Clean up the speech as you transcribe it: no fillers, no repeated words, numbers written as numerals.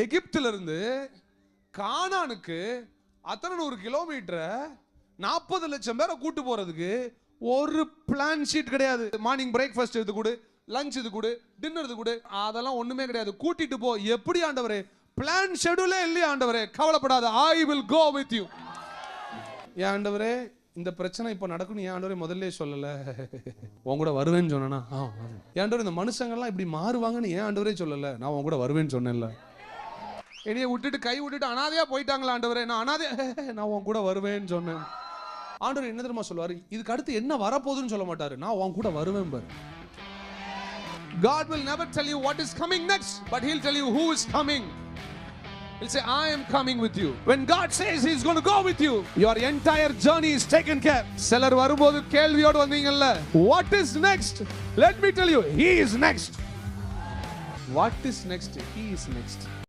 எகிப்துல இருந்து கானானுக்கு அத்தனை 100 கிலோமீட்டரை 40 லட்சம் பேரை கூட்டு போறதுக்கு ஒரு பிளான் ஷீட் கிடையாது. மார்னிங் பிரேக்ஃபாஸ்ட் இது கூட, லஞ்ச் இது கூட, டின்னர் இது கூட, அதெல்லாம் ஒண்ணுமே கிடையாது. கூட்டிட்டு போ. எப்படி ஆண்டவரே? பிளான் ஷெட்யூலே இல்லையா ஆண்டவரே? கவலைப்படாத, I will go with you. ஏன் ஆண்டவரே இந்த பிரச்சனை இப்ப நடக்கும்? ஏன் ஆண்டவரே முதல்ல சொல்லல? உன் கூட வருவேன்னு சொன்னா ஏன் ஆண்டவரே இந்த மனுஷங்கள்லாம் இப்படி மாறுவாங்கன்னு ஏன் ஆண்டவரே சொல்லல? நான் உன் கூட வருவேன்னு சொன்னேன்ல. என்னைய விட்டுட்டு கை விட்டுட்டு அனாதையா போயிட்டாங்களா ஆண்டவரே? நான் அனாதை, நான் உன் கூட வருவேன்னு சொன்னேன். ஆண்டவர் என்ன தெரியுமா சொல்லுவாரு? இதுக்கு அடுத்து என்ன வரப்போகுதுன்னு சொல்ல மாட்டாரு, நான் உன் கூட வருவேன் பாரு. God will never tell you what is coming next, but he'll tell you who is coming. He'll say, I am coming with you. When God says he's going to go with you, your entire journey is taken care. சிலர் வரும்போது கேள்வியோடு வந்தீங்கல்ல, what is next? Let me tell you, he is next. What is next? He is next.